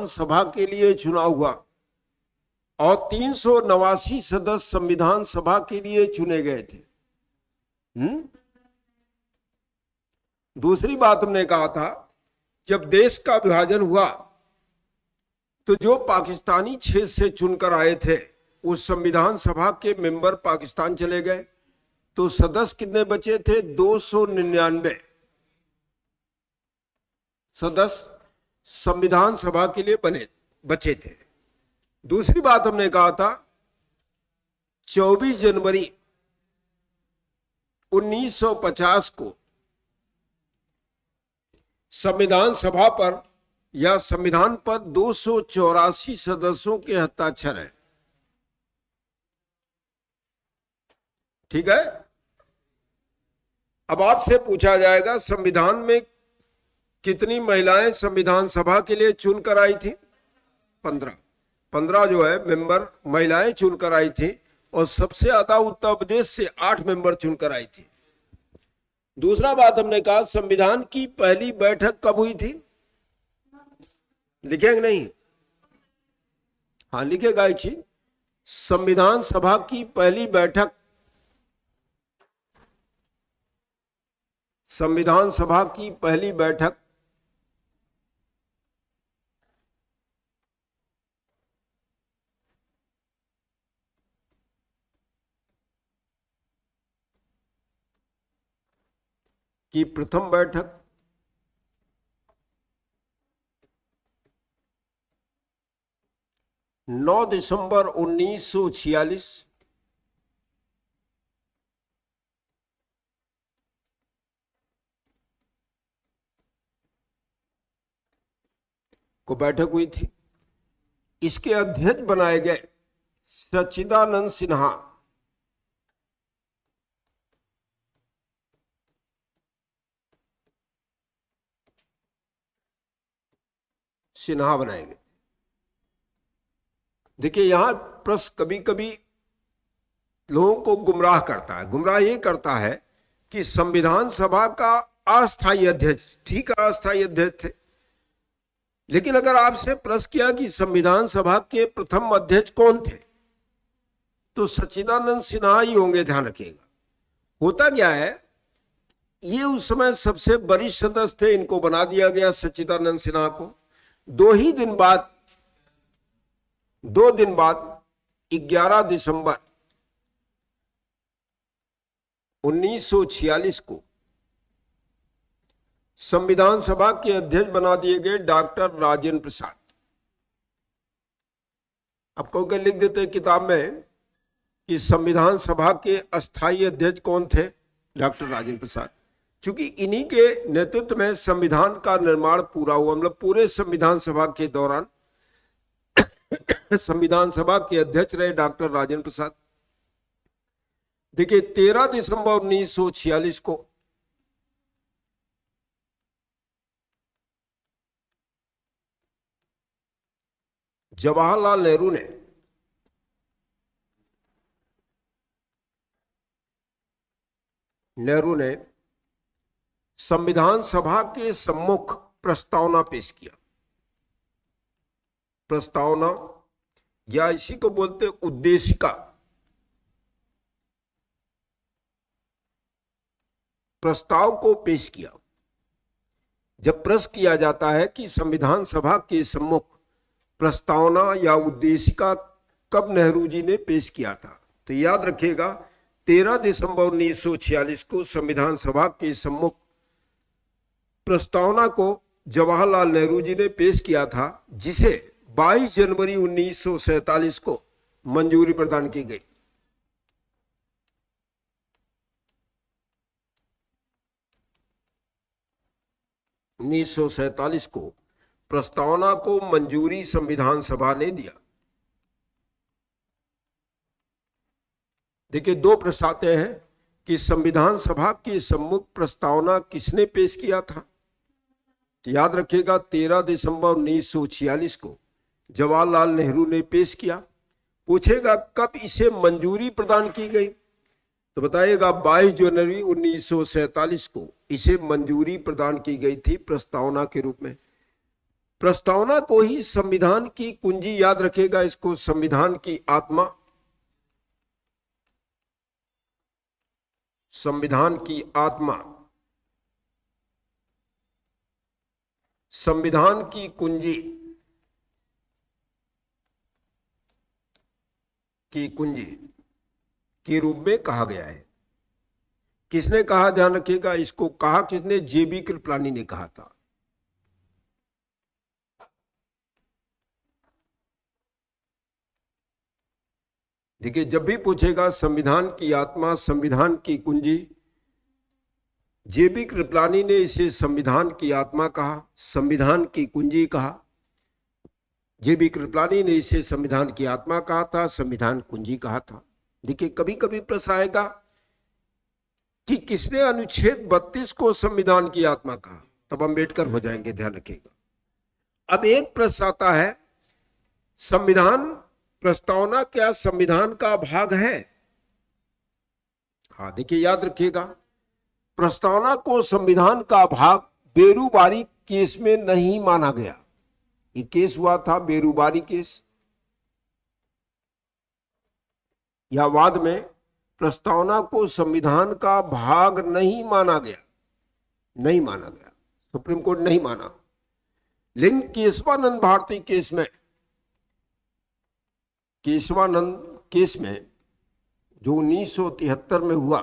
संविधान सभा के लिए चुनाव हुआ और 389 सदस्य संविधान सभा के लिए चुने गए थे। दूसरी बात हमने कहा था, जब देश का विभाजन हुआ तो जो पाकिस्तानी क्षेत्र से चुनकर आए थे उस संविधान सभा के मेंबर पाकिस्तान चले गए, तो सदस्य कितने बचे थे? 299 सदस्य संविधान सभा के लिए बचे थे। दूसरी बात हमने कहा था, 24 जनवरी 1950 को संविधान सभा पर या संविधान पर 284 सदस्यों के हस्ताक्षर है। ठीक है। अब आपसे पूछा जाएगा संविधान में कितनी महिलाएं संविधान सभा के लिए चुनकर आई थी? 15 जो है मेंबर महिलाएं चुनकर आई थी और सबसे ज्यादा उत्तर प्रदेश से 8 मेंबर चुनकर आई थी। दूसरा बात हमने कहा, संविधान की पहली बैठक कब हुई थी? लिखेंगे नहीं? हाँ लिखेगा ही। संविधान सभा की पहली बैठक संविधान सभा की पहली बैठक की प्रथम बैठक 9 दिसंबर 1946 को बैठक हुई थी। इसके अध्यक्ष बनाए गए सच्चिदानंद सिन्हा बनाए गए। देखिए यहां प्रश्न कभी कभी लोगों को गुमराह करता है। गुमराह ये करता है कि संविधान सभा का अस्थायी अध्यक्ष, ठीक है अस्थायी अध्यक्ष थे, लेकिन अगर आपसे प्रश्न किया कि संविधान सभा के प्रथम अध्यक्ष कौन थे, तो सच्चिदानंद सिन्हा ही होंगे। ध्यान रखिएगा। होता क्या है, ये उस समय सबसे वरिष्ठ सदस्य थे, इनको बना दिया गया सच्चिदानंद सिन्हा को। 2 दिन बाद 11 दिसंबर 1946 को संविधान सभा के अध्यक्ष बना दिए गए डॉक्टर राजेंद्र प्रसाद। आपको क्या लिख देते हैं किताब में कि संविधान सभा के अस्थायी अध्यक्ष कौन थे? डॉक्टर राजेंद्र प्रसाद। चूंकि इन्हीं के नेतृत्व में संविधान का निर्माण पूरा हुआ, मतलब पूरे संविधान सभा के दौरान संविधान सभा के अध्यक्ष रहे डॉक्टर राजेंद्र प्रसाद। देखिए 13 दिसंबर 1946 को जवाहरलाल नेहरू ने संविधान सभा के सम्मुख प्रस्तावना पेश किया। प्रस्तावना या इसी को बोलते उद्देशिका। प्रस्ताव को पेश किया। जब प्रश्न किया जाता है कि संविधान सभा के सम्मुख प्रस्तावना या उद्देशिका कब नेहरू जी ने पेश किया था, तो याद रखिएगा 13 दिसंबर 1946 को संविधान सभा के सम्मुख प्रस्तावना को जवाहरलाल नेहरू जी ने पेश किया था, जिसे 22 जनवरी 1947 को मंजूरी प्रदान की गई। (1947) को प्रस्तावना को मंजूरी संविधान सभा ने दिया। देखिए 2 प्रश्न आते हैं कि संविधान सभा के सम्मुख प्रस्तावना किसने पेश किया था, तो याद रखिएगा 13 दिसंबर 1946 को जवाहरलाल नेहरू ने पेश किया। पूछेगा कब इसे मंजूरी प्रदान की गई, तो बताइएगा 22 जनवरी 1947 को इसे मंजूरी प्रदान की गई थी प्रस्तावना के रूप में। प्रस्तावना को ही संविधान की कुंजी याद रखेगा, इसको संविधान की आत्मा, संविधान की आत्मा, संविधान की कुंजी के रूप में कहा गया है। किसने कहा, ध्यान रखिएगा, इसको कहा किसने, जेबी कृपलानी ने कहा था। देखिए, जब भी पूछेगा संविधान की आत्मा, संविधान की कुंजी, जेबी कृपलानी ने इसे संविधान की आत्मा कहा, संविधान की कुंजी कहा। जेबी कृपलानी ने इसे संविधान की आत्मा कहा था, संविधान कुंजी कहा था। देखिए, कभी कभी प्रश्न आएगा कि किसने अनुच्छेद 32 को संविधान की आत्मा कहा, तब अम्बेडकर हो जाएंगे, ध्यान रखिएगा। अब एक प्रश्न आता है, संविधान प्रस्तावना क्या संविधान का भाग है? हाँ, देखिए याद रखिएगा, प्रस्तावना को संविधान का भाग बेरूबारी केस में नहीं माना गया। ये केस हुआ था बेरूबारी केस, या वाद में प्रस्तावना को संविधान का भाग नहीं माना गया, नहीं माना गया, सुप्रीम कोर्ट नहीं माना। लेकिन केशवानंद भारती केस में, केशवानंद केस में जो 1973 में हुआ,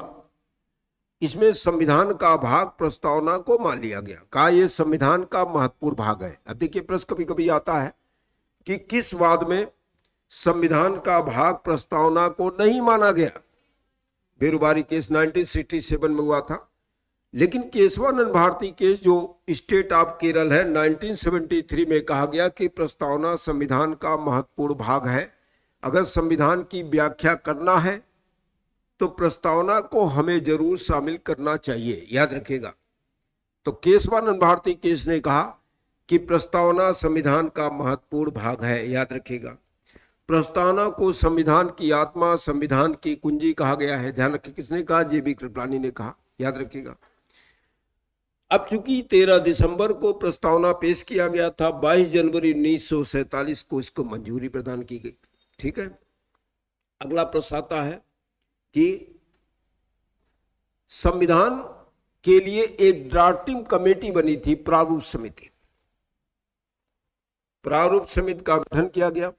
इसमें संविधान का भाग प्रस्तावना को मान लिया गया, कहा यह संविधान का महत्वपूर्ण भाग है। अब देखिए, प्रश्न कभी कभी आता है कि किस वाद में संविधान का भाग प्रस्तावना को नहीं माना गया। बेरूबारी केस 1967 में हुआ था, लेकिन केशवानंद भारती केस जो स्टेट ऑफ केरल है 1973 में कहा गया कि प्रस्तावना संविधान का महत्वपूर्ण भाग है। अगर संविधान की व्याख्या करना है तो प्रस्तावना को हमें जरूर शामिल करना चाहिए, याद रखिएगा। तो केशवानंद भारती केस ने कहा कि प्रस्तावना संविधान का महत्वपूर्ण भाग है, याद रखिएगा। प्रस्तावना को संविधान की आत्मा, संविधान की कुंजी कहा गया है, ध्यान रखिए। किसने कहा? जेबी कृपलानी ने कहा, याद रखिएगा। अब चूंकि 13 दिसंबर को प्रस्तावना पेश किया गया था, 22 जनवरी 1947 को इसको मंजूरी प्रदान की गई। ठीक है, अगला प्रश्न आता है कि संविधान के लिए एक ड्राफ्टिंग कमेटी बनी थी, प्रारूप समिति। प्रारूप समिति का गठन किया गया।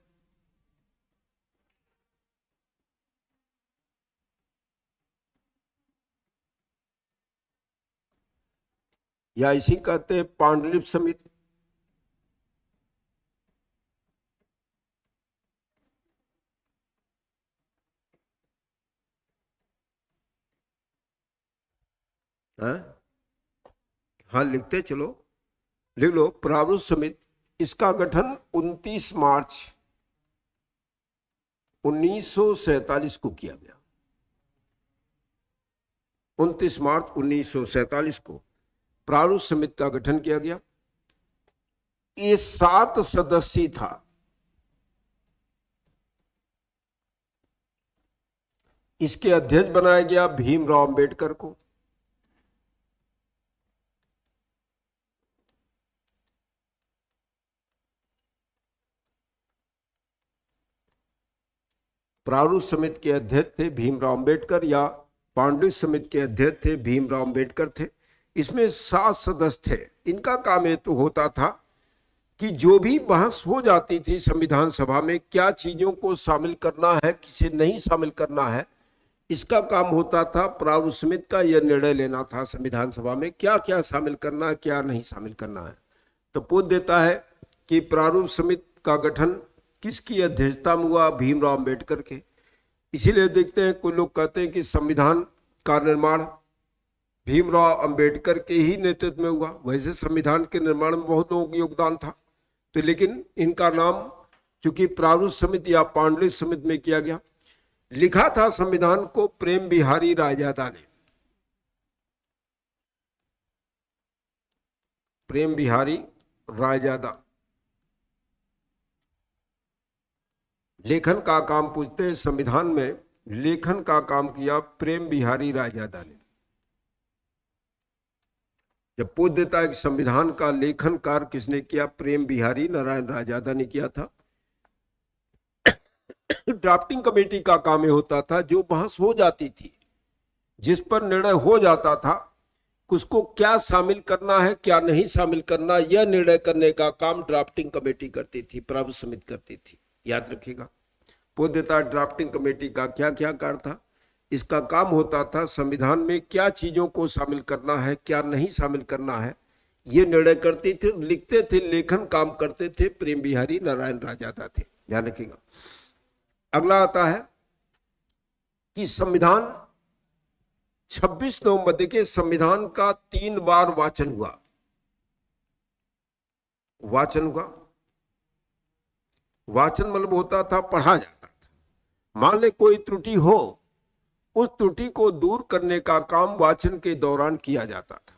या इसी कहते हैं पांडुलिपि समिति। हाँ, लिखते चलो, लिख लो, प्रारूप समिति। इसका गठन 29 मार्च 1947 को किया गया। 29 मार्च 1947 को प्रारूप समिति का गठन किया गया। ये 7 सदस्यीय था। इसके अध्यक्ष बनाया गया भीमराव अंबेडकर को। प्रारूप समिति के अध्यक्ष थे भीमराव अंबेडकर, या पांडुलिपि समिति के अध्यक्ष थे भीमराव अंबेडकर थे। इसमें 7 सदस्य थे। इनका काम ये तो होता था कि जो भी बहस हो जाती थी संविधान सभा में, क्या चीजों को शामिल करना है, किसे नहीं शामिल करना है, इसका काम होता था प्रारूप समिति का। यह निर्णय लेना था संविधान सभा में क्या क्या शामिल करना है, क्या नहीं शामिल करना है। तो पूछ देता है कि प्रारूप समिति का गठन किसकी अध्यक्षता में हुआ? भीमराव अंबेडकर के। इसीलिए देखते हैं कुछ लोग कहते हैं कि संविधान का निर्माण भीमराव अंबेडकर के ही नेतृत्व में हुआ। वैसे संविधान के निर्माण में बहुत लोगों का योगदान था, तो लेकिन इनका नाम चूंकि प्रारूप समिति या पांडुलिपि समिति में किया गया। लिखा था संविधान को प्रेम बिहारी रायजादा ने। प्रेम बिहारी रायजादा लेखन का काम पूछते हैं। संविधान में लेखन का काम किया प्रेम बिहारी रायजादा ने। जब पूछ देता है कि संविधान का लेखन कार्य किसने किया, प्रेम बिहारी नारायण रायजादा ने किया था। ड्राफ्टिंग कमेटी का काम ये होता था, जो बहस हो जाती थी, जिस पर निर्णय हो जाता था, उसको क्या शामिल करना है क्या नहीं शामिल करना, यह निर्णय करने का काम ड्राफ्टिंग कमेटी करती थी, प्रारूप समिति करती थी। याद रखिएगा, पूछ देता है ड्राफ्टिंग कमेटी का क्या क्या कार्य था। इसका काम होता था संविधान में क्या चीजों को शामिल करना है क्या नहीं शामिल करना है, ये निर्णय करते थे, लिखते थे, लेखन काम करते थे प्रेम बिहारी नारायण रायजादा थे। ध्यान रखिएगा। अगला आता है कि संविधान 26 नवंबर, देखिए संविधान का 3 बार वाचन हुआ। वाचन मतलब होता था पढ़ा जाता था। मान ले कोई त्रुटि हो, उस त्रुटि को दूर करने का काम वाचन के दौरान किया जाता था।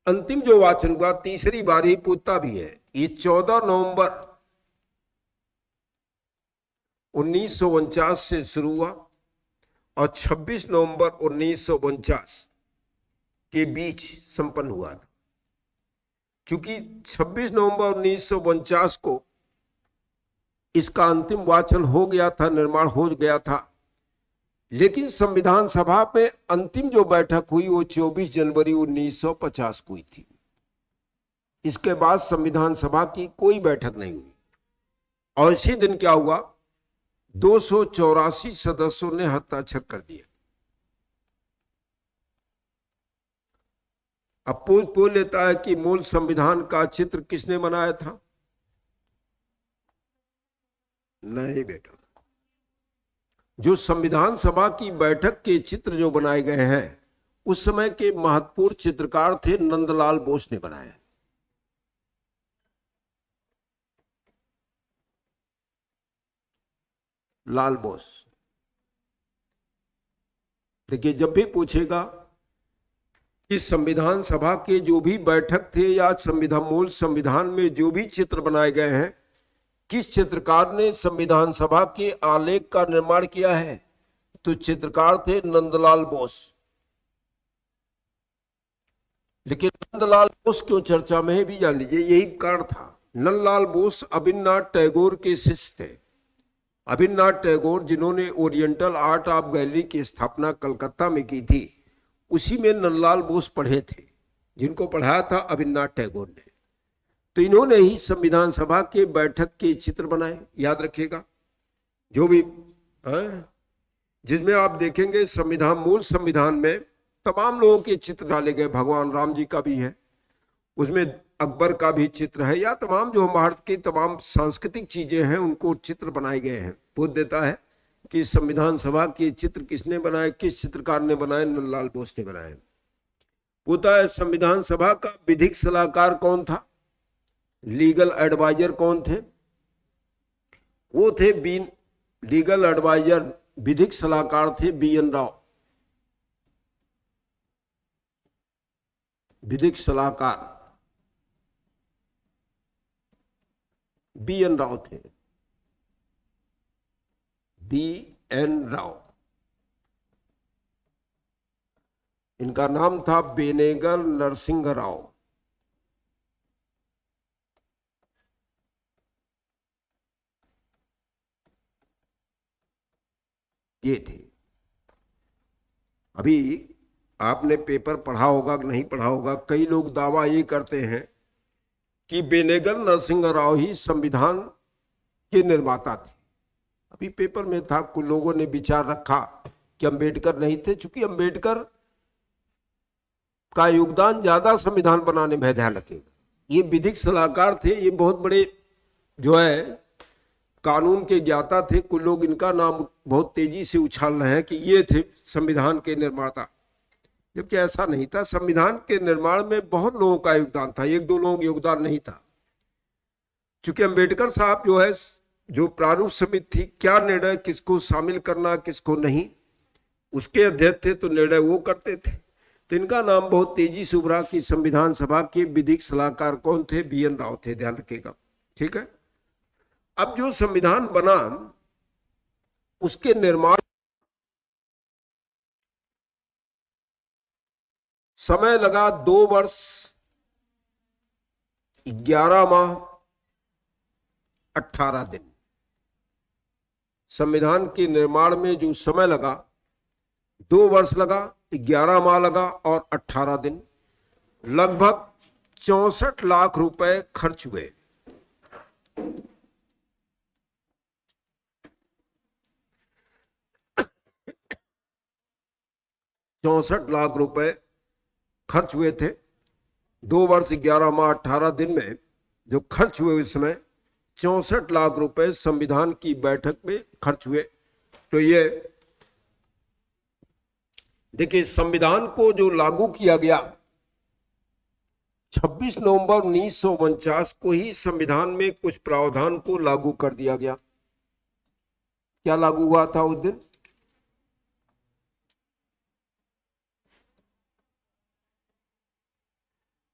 अंतिम जो वाचन हुआ, तीसरी बार ही पूछता भी है, ये 14 नवंबर 1949 से शुरू हुआ और 26 नवंबर 1949 के बीच संपन्न हुआ था। क्योंकि 26 नवंबर 1949 को इसका अंतिम वाचन हो गया था, निर्माण हो गया था, लेकिन संविधान सभा में अंतिम जो बैठक हुई वो 24 जनवरी 1950 को हुई थी। इसके बाद संविधान सभा की कोई बैठक नहीं हुई। और इसी दिन क्या हुआ, 284 सदस्यों ने हस्ताक्षर कर दिए। अब पूछ लेता है कि मूल संविधान का चित्र किसने बनाया था। नहीं बेटा, जो संविधान सभा की बैठक के चित्र जो बनाए गए हैं, उस समय के महत्वपूर्ण चित्रकार थे नंदलाल बोस ने बनाए। लाल बोस। देखिए, जब भी पूछेगा कि संविधान सभा के जो भी बैठक थे या मूल संविधान में जो भी चित्र बनाए गए हैं, किस चित्रकार ने संविधान सभा के आलेख का निर्माण किया है, तो चित्रकार थे नंदलाल बोस। लेकिन नंदलाल बोस क्यों चर्चा में है भी जान लीजिए, यही कारण था। नंदलाल बोस अविनाश टैगोर के शिष्य थे। अविनाश टैगोर जिन्होंने ओरिएंटल आर्ट ऑफ गैलरी की स्थापना कलकत्ता में की थी, उसी में नंदलाल बोस पढ़े थे, जिनको पढ़ाया था अविनाश टैगोर ने। तो इन्होंने ही संविधान सभा के बैठक के चित्र बनाए। याद रखिएगा, जो भी जिसमें आप देखेंगे संविधान, मूल संविधान में तमाम लोगों के चित्र डाले गए। भगवान राम जी का भी है, उसमें अकबर का भी चित्र है, या तमाम जो भारत की तमाम सांस्कृतिक चीजें हैं उनको चित्र बनाए गए हैं। पूछ देता है कि संविधान सभा के चित्र किसने बनाए, किस चित्रकार ने बनाए, नंदलाल बोस ने बनाए। पूछता है संविधान सभा का विधिक सलाहकार कौन था, लीगल एडवाइजर कौन थे। वो थे लीगल एडवाइजर, विधिक सलाहकार थे BN राव। विधिक सलाहकार BN राव थे, BN राव। इनका नाम था बेनेगल नरसिंह राव। ये थे। अभी आपने पेपर पढ़ा होगा कि नहीं पढ़ा होगा, कई लोग दावा ये करते हैं कि बेनेगल नरसिंह राव ही संविधान के निर्माता थे। अभी पेपर में था, कुछ लोगों ने विचार रखा कि अंबेडकर नहीं थे, चूंकि अंबेडकर का योगदान ज्यादा संविधान बनाने में, ध्यान रखिएगा। ये विधिक सलाहकार थे, ये बहुत बड़े जो है कानून के ज्ञाता थे। कुछ लोग इनका नाम बहुत तेजी से उछाल रहे हैं कि ये थे संविधान के निर्माता, जबकि ऐसा नहीं था। संविधान के निर्माण में बहुत लोगों का योगदान था, एक दो लोगों योगदान नहीं था। चूंकि अंबेडकर साहब जो है, जो प्रारूप समिति थी, क्या निर्णय किसको शामिल करना किसको नहीं, उसके अध्यक्ष थे, तो निर्णय वो करते थे। तो इनका नाम बहुत तेजी से उभरा कि संविधान सभा के विधिक सलाहकार कौन थे, BN राव थे। ध्यान रखिएगा, ठीक है। अब जो संविधान बना, उसके निर्माण समय लगा 2 वर्ष 11 माह 18 दिन। संविधान के निर्माण में जो समय लगा 2 वर्ष लगा, 11 माह लगा और 18 दिन, लगभग 64 लाख रुपए खर्च हुए। ₹64 लाख खर्च हुए थे। 2 वर्ष 11 माह 18 दिन में जो खर्च हुए, इसमें 64 लाख रुपए संविधान की बैठक में खर्च हुए। तो ये देखिए, संविधान को जो लागू किया गया 26 नवंबर 1949 को ही संविधान में कुछ प्रावधान को लागू कर दिया गया। क्या लागू हुआ था उस दिन?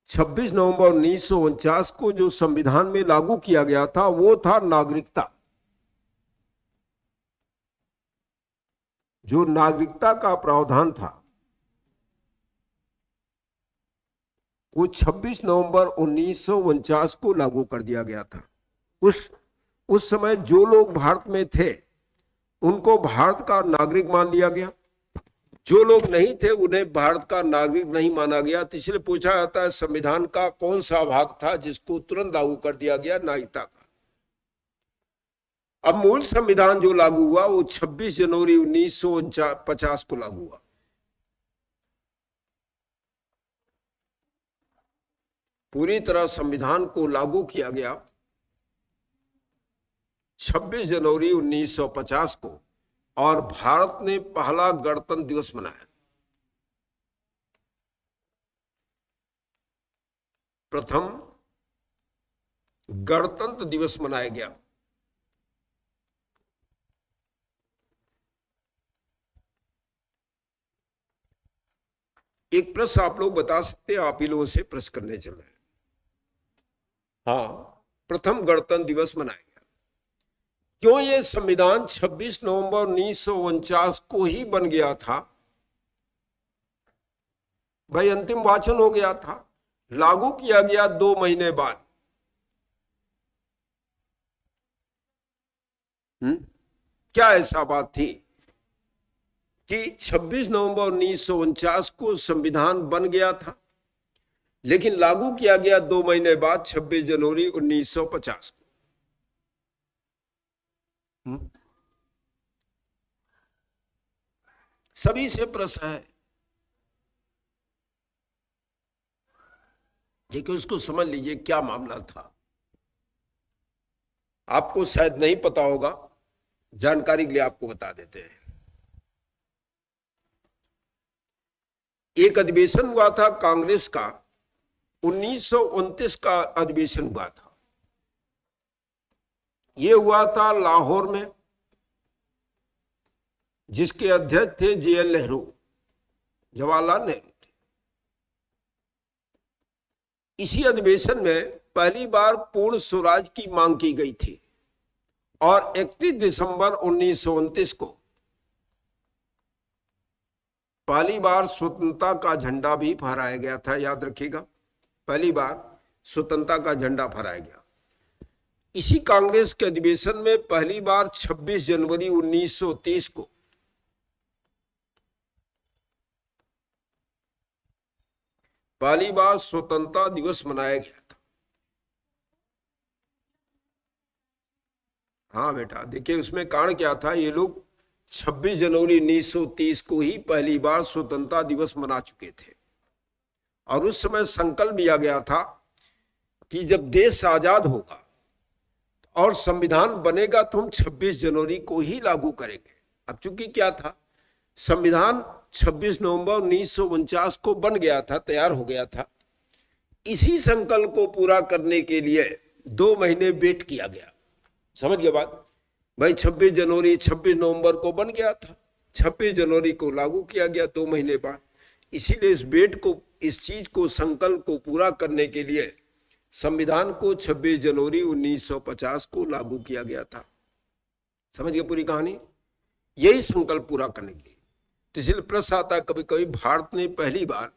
छब्बीस नवंबर 1949 को जो संविधान में लागू किया गया था वो था नागरिकता। जो नागरिकता का प्रावधान था वो 26 नवंबर 1949 को लागू कर दिया गया था। उस समय जो लोग भारत में थे उनको भारत का नागरिक मान लिया गया, जो लोग नहीं थे उन्हें भारत का नागरिक नहीं माना गया। तो इसलिए पूछा जाता है संविधान का कौन सा भाग था जिसको तुरंत लागू कर दिया गया? नागरिकता का। अब मूल संविधान जो लागू हुआ वो 26 जनवरी 1950 को लागू हुआ। पूरी तरह संविधान को लागू किया गया 26 जनवरी 1950 को, और भारत ने पहला गणतंत्र दिवस मनाया। प्रथम गणतंत्र दिवस मनाया गया। एक प्रश्न आप लोग बता सकते हैं, आप ही लोगों से प्रश्न करने चल रहे हैं। हाँ, प्रथम गणतंत्र दिवस मनाया गया। क्यों ये संविधान 26 नवंबर 1949 को ही बन गया था? भाई अंतिम वाचन हो गया था, लागू किया गया 2 महीने बाद। क्या ऐसा बात थी कि 26 नवंबर 1949 को संविधान बन गया था लेकिन लागू किया गया 2 महीने बाद 26 जनवरी 1950 को? सभी से प्रश्न है, देखिए उसको समझ लीजिए क्या मामला था। आपको शायद नहीं पता होगा, जानकारी के लिए आपको बता देते हैं। एक अधिवेशन हुआ था कांग्रेस का, 1929 का अधिवेशन हुआ था। ये हुआ था लाहौर में, जिसके अध्यक्ष थे JL नेहरू, जवाहरलाल नेहरू थे। इसी अधिवेशन में पहली बार पूर्ण स्वराज की मांग की गई थी और 31 दिसंबर 1929 को पहली बार स्वतंत्रता का झंडा भी फहराया गया था। याद रखिएगा, पहली बार स्वतंत्रता का झंडा फहराया गया। इसी कांग्रेस के अधिवेशन में पहली बार 26 जनवरी 1930 को पहली बार स्वतंत्रता दिवस मनाया गया था। हाँ बेटा, देखिए उसमें कारण क्या था। ये लोग 26 जनवरी 1930 को ही पहली बार स्वतंत्रता दिवस मना चुके थे और उस समय संकल्प लिया गया था कि जब देश आजाद होगा और संविधान बनेगा तो हम 26 जनवरी को ही लागू करेंगे। अब चूंकि क्या था, संविधान 26 नवंबर 1949 को बन गया था, तैयार हो गया था। इसी संकल्प को पूरा करने के लिए 2 महीने वेट किया गया। समझ गए बात? भाई 26 जनवरी 26 नवंबर को बन गया था, 26 जनवरी को लागू किया गया 2 महीने बाद। इसीलिए इस वेट को, इस चीज को, संकल्प को पूरा करने के लिए संविधान को 26 जनवरी 1950 को लागू किया गया था। समझ गए पूरी कहानी? यही संकल्प पूरा करने के लिए। तो इसलिए प्रश्न आता है कभी कभी, भारत ने पहली बार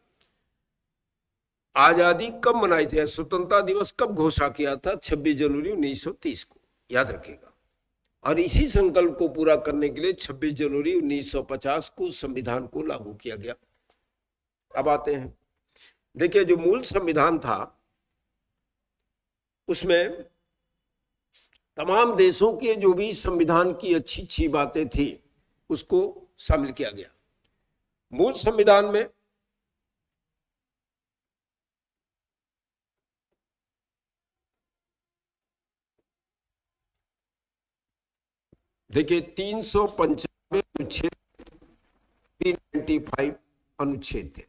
आजादी कब मनाई थी, स्वतंत्रता दिवस कब घोषणा किया था? 26 जनवरी 1930 को, याद रखिएगा। और इसी संकल्प को पूरा करने के लिए 26 जनवरी 1950 को संविधान को लागू किया गया। अब आते हैं, देखिए जो मूल संविधान था उसमें तमाम देशों के जो भी संविधान की अच्छी अच्छी बातें थी उसको शामिल किया गया। मूल संविधान में देखिए 395 अनुच्छेद, 395 अनुच्छेद थे।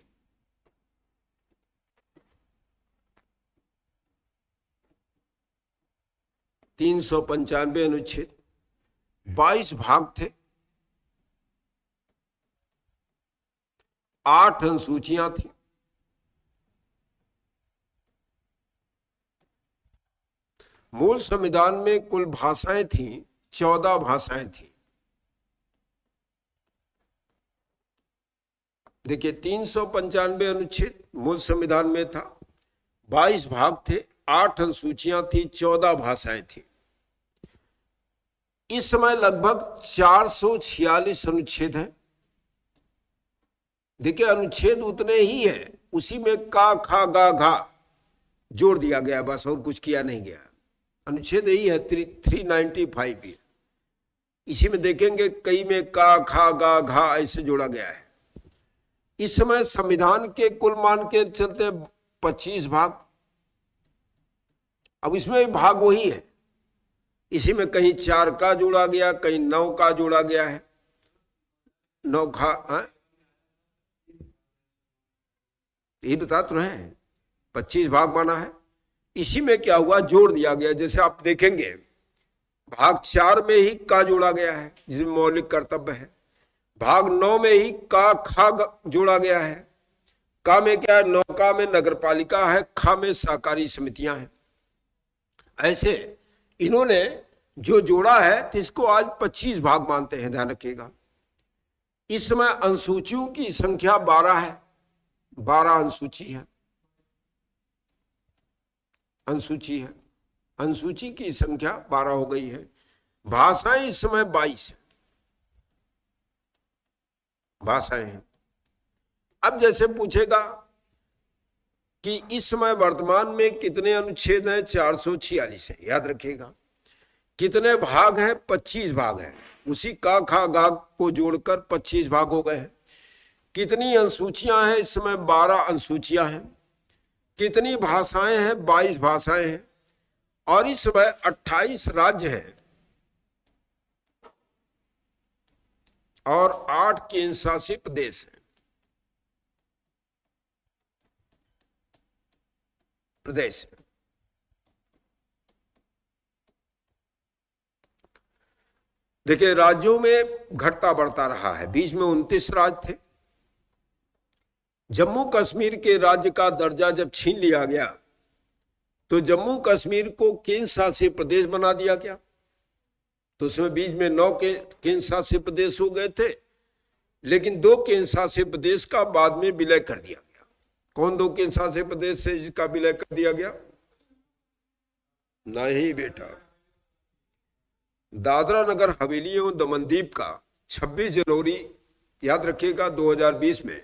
तीन सौ 95 अनुच्छेद, 22 भाग थे, 8 अनुसूचियां थी। मूल संविधान में कुल भाषाएं थी 14 भाषाएं थी। देखिए 395 अनुच्छेद मूल संविधान में था, 22 भाग थे, 8 अनुसूचियां थी, 14 भाषाएं थी। इस समय लगभग 446 अनुच्छेद हैं। देखिए अनुच्छेद उतने ही है, उसी में का खा गा घा जोड़ दिया गया, बस और कुछ किया नहीं गया। अनुच्छेद यही है 395 भी। इसी में देखेंगे कई में का खा गा घा ऐसे जोड़ा गया है। इस समय संविधान के कुल मान के चलते 25 भाग। अब इसमें भी भाग वही है, इसी में कहीं 4 का जोड़ा गया, कहीं 9 का जोड़ा गया है। 9 का ये बता तो रहे हैं, 25 भाग माना है। इसी में क्या हुआ, जोड़ दिया गया। जैसे आप देखेंगे भाग 4 में ही का जोड़ा गया है जिसमें मौलिक कर्तव्य है। भाग 9 में ही का खा जोड़ा गया है। का में क्या है, नौका में नगरपालिका है, खा में सहकारी समितियां हैं। ऐसे इन्होंने जो जोड़ा है तो इसको आज 25 भाग मानते हैं, ध्यान रखिएगा। इस समय अनुसूचियों की संख्या 12 है, 12 अनुसूची है। अनुसूची की संख्या 12 हो गई है। भाषाएं इस समय 22 भाषाएं हैं। अब जैसे पूछेगा कि इस समय वर्तमान में कितने अनुच्छेद हैं, 446 है, याद रखिएगा। कितने भाग हैं, 25 भाग हैं। उसी का खा गा को जोड़कर 25 भाग हो गए हैं। कितनी अनुसूचियां हैं, इस समय 12 अनुसूचियां हैं। कितनी भाषाएं हैं, 22 भाषाएं हैं। और इस समय 28 राज्य हैं और 8 केंद्र शासित प्रदेश हैं। देखिए राज्यों में घटता बढ़ता रहा है। बीच में 29 राज्य थे। जम्मू कश्मीर के राज्य का दर्जा जब छीन लिया गया तो जम्मू कश्मीर को केंद्र शासित प्रदेश बना दिया गया। तो उसमें बीच में 9 के केंद्र शासित प्रदेश हो गए थे, लेकिन 2 केंद्र शासित प्रदेश का बाद में विलय कर दिया गया। कौन 2 केंद्र शासित प्रदेश से जिसका विलय कर दिया गया? नहीं बेटा, दादरा नगर हवेली एवं दमन दीव का 26 जनवरी याद रखिएगा 2020 में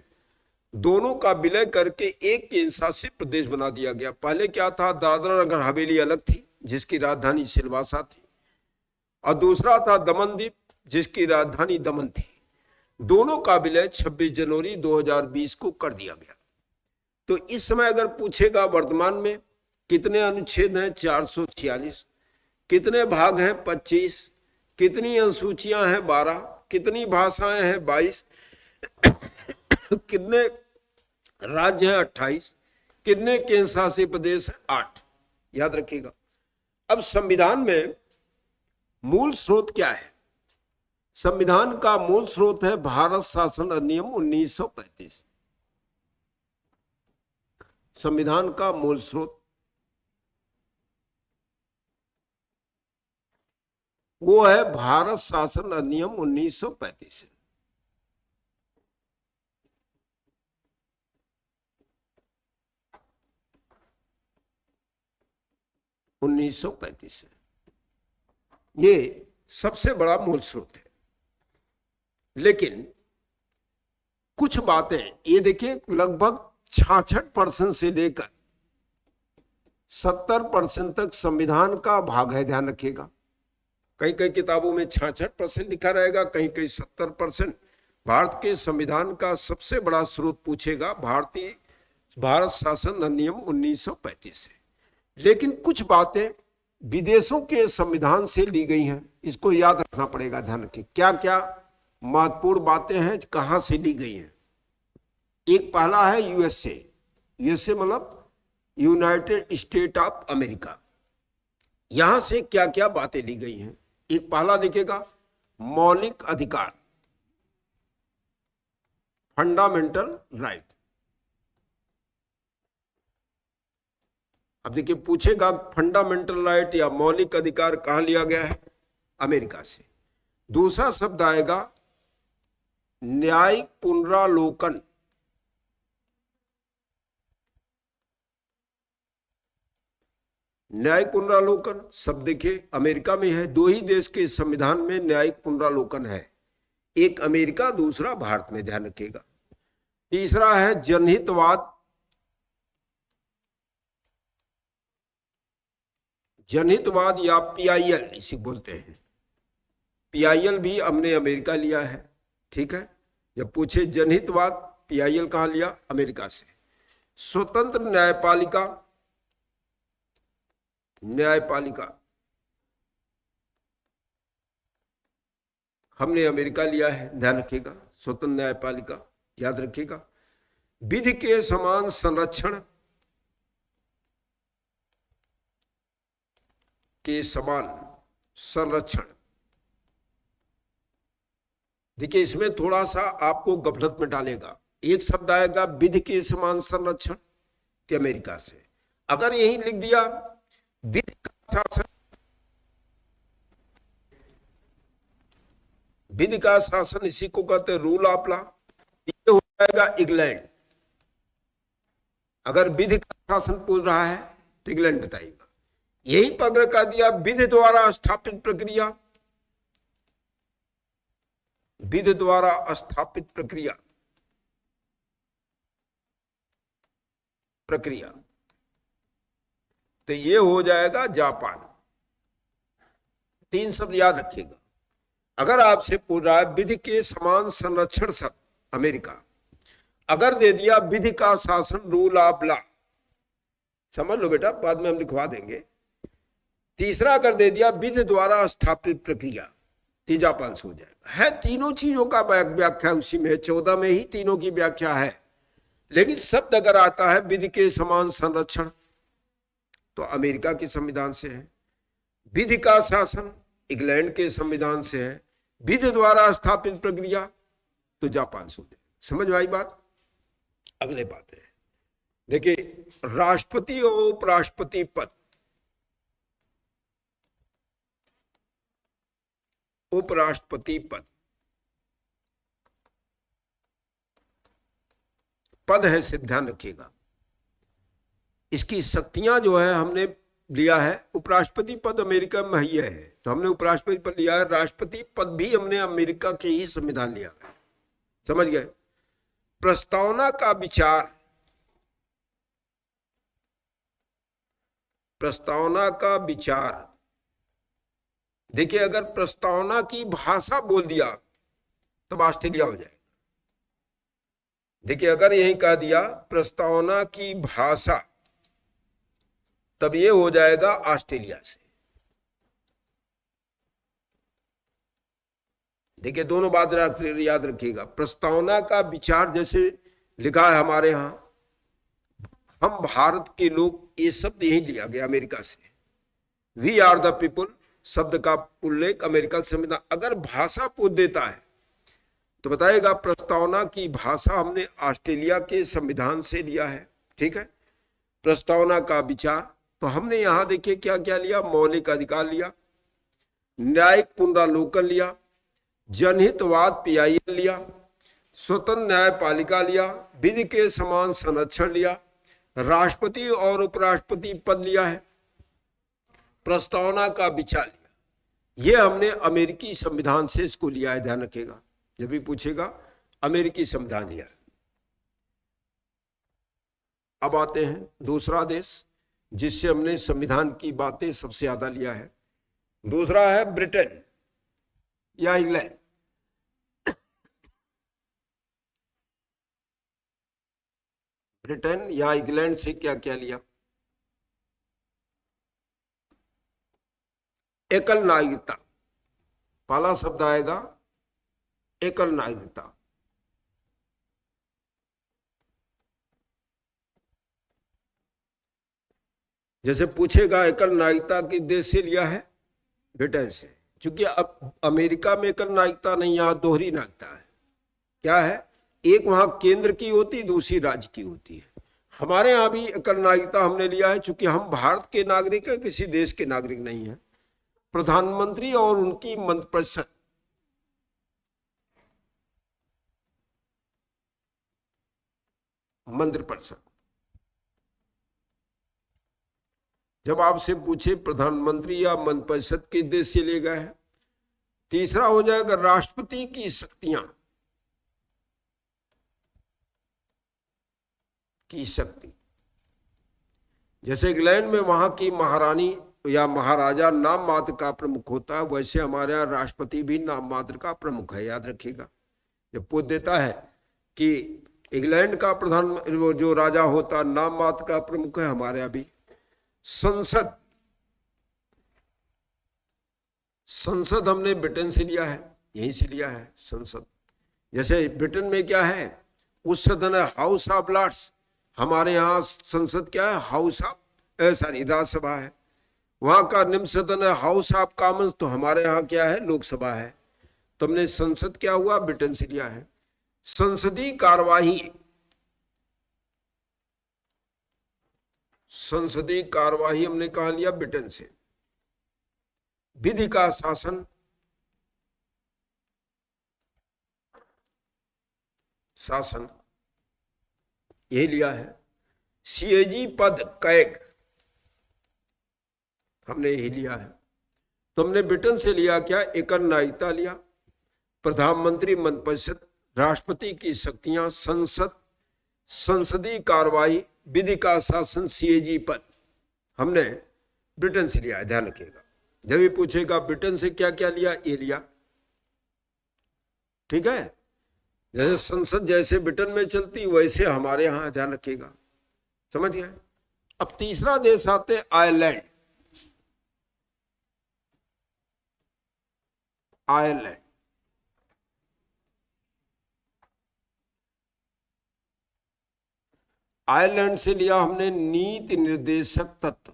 दोनों का विलय करके एक केंद्र शासित प्रदेश बना दिया गया। पहले क्या था, दादरा नगर हवेली अलग थी जिसकी राजधानी सिलवासा थी, और दूसरा था दमन दीव जिसकी राजधानी दमन थी। दोनों का विलय 26 जनवरी 2020 को कर दिया गया। तो इस समय अगर पूछेगा वर्तमान में कितने अनुच्छेद हैं, 446। कितने भाग हैं, 25। कितनी अनुसूचियां हैं, 12। कितनी भाषाएं हैं, 22। कितने राज्य हैं, 28। कितने केंद्र शासित प्रदेश हैं, 8। याद रखिएगा। अब संविधान में मूल स्रोत क्या है? संविधान का मूल स्रोत है भारत शासन अधिनियम 1935। संविधान का मूल स्रोत वो है भारत शासन अधिनियम 1935। 1935 से। ये सबसे बड़ा मूल स्रोत है। लेकिन कुछ बातें, ये देखिए, लगभग 66% से लेकर 70% तक संविधान का भाग है, ध्यान रखिएगा। कई कई किताबों में 66% लिखा रहेगा, कहीं कहीं 70%। भारत के संविधान का सबसे बड़ा स्रोत पूछेगा भारत शासन अधिनियम 1935 से। लेकिन कुछ बातें विदेशों के संविधान से ली गई हैं, इसको याद रखना पड़ेगा, ध्यान रखिए। क्या क्या महत्वपूर्ण बातें हैं, कहां से ली गई हैं। एक पहला है यूएसए। यूएसए मतलब यूनाइटेड स्टेट ऑफ अमेरिका। यहां से क्या क्या बातें ली गई हैं। एक पहला देखिएगा, मौलिक अधिकार, फंडामेंटल राइट। अब देखिए, पूछेगा फंडामेंटल राइट या मौलिक अधिकार कहां लिया गया है, अमेरिका से। दूसरा शब्द आएगा न्यायिक पुनरावलोकन। न्यायिक पुनरावलोकन शब्द देखिए, अमेरिका में है। दो ही देश के संविधान में न्यायिक पुनरावलोकन है, एक अमेरिका, दूसरा भारत में, ध्यान रखिएगा। तीसरा है जनहितवाद। जनहितवाद या पीआईएल इसी बोलते हैं। पीआईएल भी हमने अमेरिका लिया है, ठीक है। जब पूछे जनहितवाद, पीआईएल कहां लिया, अमेरिका से। स्वतंत्र न्यायपालिका, न्यायपालिका हमने अमेरिका लिया है, ध्यान रखिएगा। स्वतंत्र न्यायपालिका याद रखिएगा। विधि के समान संरक्षण, के समान संरक्षण। देखिए, इसमें थोड़ा सा आपको गफलत में डालेगा। एक शब्द आएगा विधि के समान संरक्षण के अमेरिका से। अगर यही लिख दिया विधि का शासन, विधि का शासन इसी को कहते हैं रूल ऑफ लॉ, ये हो जाएगा इंग्लैंड। अगर विधि का शासन पूछ रहा है तो इंग्लैंड बताइएगा। यही पकड़ कर दिया विधि द्वारा स्थापित प्रक्रिया, विधि द्वारा स्थापित प्रक्रिया, प्रक्रिया, तो ये हो जाएगा जापान। तीन शब्द याद रखिएगा। अगर आपसे पूछ रहा है विधि के समान संरक्षण शब्द, अमेरिका। अगर दे दिया विधि का शासन रूल ऑफ लॉ, समझ लो बेटा, बाद में हम लिखवा देंगे। तीसरा अगर दे दिया विधि द्वारा स्थापित प्रक्रिया, तो जापान से हो जाएगा। है तीनों चीजों का व्याख्या उसी में, 14 में ही तीनों की व्याख्या है। लेकिन शब्द अगर आता है विधि के समान संरक्षण, तो अमेरिका के संविधान से है। विधि का शासन इंग्लैंड के संविधान से है। विधि द्वारा स्थापित प्रक्रिया तो जापान से हो जाएगा। समझ में आई बात। अगले बात है, देखिए, राष्ट्रपति और उपराष्ट्रपति पद। उपराष्ट्रपति पद, पद है, सिर्फ ध्यान रखिएगा। इसकी शक्तियां जो है हमने लिया है, उपराष्ट्रपति पद अमेरिका में ही है, तो हमने उपराष्ट्रपति पद लिया है। राष्ट्रपति पद भी हमने अमेरिका के ही संविधान लिया है, समझ गए। प्रस्तावना का विचार, प्रस्तावना का विचार। देखिए, अगर प्रस्तावना की भाषा बोल दिया तब ऑस्ट्रेलिया हो जाएगा। देखिए, अगर यही कह दिया प्रस्तावना की भाषा, तब ये हो जाएगा ऑस्ट्रेलिया से। देखिए, दोनों बात याद रखिएगा। प्रस्तावना का विचार जैसे लिखा है हमारे यहां, हम भारत के लोग, ये शब्द यही लिया गया अमेरिका से। वी आर द पीपुल शब्द का उल्लेख अमेरिका के संविधान। अगर भाषा पूछ देता है तो बताएगा प्रस्तावना की भाषा हमने ऑस्ट्रेलिया के संविधान से लिया है, ठीक है। प्रस्तावना का विचार, तो हमने यहां देखिए क्या क्या लिया, मौलिक अधिकार लिया, न्यायिक पुनरावलोकन लिया, जनहितवाद पीआईएल लिया, स्वतंत्र न्यायपालिका लिया, विधि के समान संरक्षण लिया, राष्ट्रपति और उपराष्ट्रपति पद लिया है, प्रस्तावना का विचार लिया। ये हमने अमेरिकी संविधान से इसको लिया है, ध्यान रखिएगा, जब भी पूछेगा अमेरिकी संविधान लिया है। अब आते हैं दूसरा देश जिससे हमने संविधान की बातें सबसे ज्यादा लिया है, दूसरा है ब्रिटेन या इंग्लैंड। ब्रिटेन या इंग्लैंड से क्या क्या लिया? एकल नागरिकता, पहला शब्द आएगा एकल नागरिकता। जैसे पूछेगा एकल नागरिकता किस देश से लिया है? ब्रिटेन से। क्योंकि अब अमेरिका में एकल नागरिकता नहीं, यहां दोहरी नागरिकता है। क्या है? एक वहां केंद्र की होती, दूसरी राज्य की होती है। हमारे यहां भी एकल नागरिकता हमने लिया है, क्योंकि हम भारत के नागरिक हैं, किसी देश के नागरिक नहीं है। प्रधानमंत्री और उनकी मंत्रिपरिषद जब आपसे पूछे प्रधानमंत्री या मंत्रिपरिषद किस देश से ले गए हैं। तीसरा हो जाएगा राष्ट्रपति की शक्तियां, की शक्ति। जैसे इंग्लैंड में वहां की महारानी या महाराजा नाम मात्र का प्रमुख होता है, वैसे हमारे यहाँ राष्ट्रपति भी नाम मात्र का प्रमुख है, याद रखिएगा। जब पूछ देता है कि इंग्लैंड का प्रधान जो राजा होता नाम मात्र का प्रमुख है, हमारे यहाँ भी। संसद हमने ब्रिटेन से लिया है, यहीं से लिया है संसद। जैसे ब्रिटेन में क्या है? उस सदन है हाउस ऑफ लॉर्ड्स, हमारे यहाँ संसद क्या है? हाउस ऑफ राज्यसभा है। वहां का निम्न सदन है हाउस ऑफ कॉमन्स, तो हमारे यहाँ क्या है? लोकसभा है। तो हमने संसद क्या हुआ? ब्रिटेन से लिया है। संसदीय कार्यवाही, संसदीय कार्यवाही हमने कहा लिया? ब्रिटेन से। विधि का शासन, यही लिया है। सीएजी पद कैग हमने यही लिया है। तो हमने ब्रिटेन से लिया क्या? एकल नागरिकता लिया, प्रधानमंत्री मंत्रिपरिषद, राष्ट्रपति की शक्तियां, संसद, संसदीय कार्यवाही, विधि का शासन, सीएजी पद हमने ब्रिटेन से लिया है, ध्यान रखिएगा। जब भी पूछेगा ब्रिटेन से क्या क्या लिया, ये लिया। ठीक है, जैसे संसद जैसे ब्रिटेन में चलती वैसे हमारे यहां, ध्यान रखिएगा, समझ गए। अब तीसरा देश आते आयरलैंड। आयरलैंड आयरलैंड से लिया हमने नीति निर्देशक तत्व।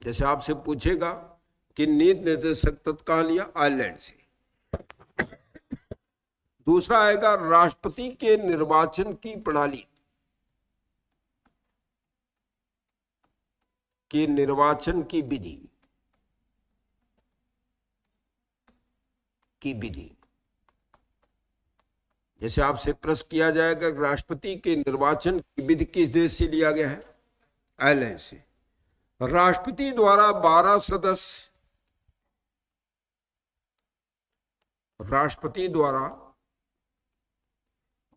जैसे आपसे पूछेगा कि नीति निर्देशक तत्व कहां लिया? आयरलैंड से। दूसरा आएगा राष्ट्रपति के निर्वाचन की प्रणाली, कि निर्वाचन की विधि, जैसे आपसे प्रश्न किया जाएगा राष्ट्रपति के निर्वाचन की विधि किस देश से लिया गया है? आयरलैंड से। राष्ट्रपति द्वारा 12 सदस्य, राष्ट्रपति द्वारा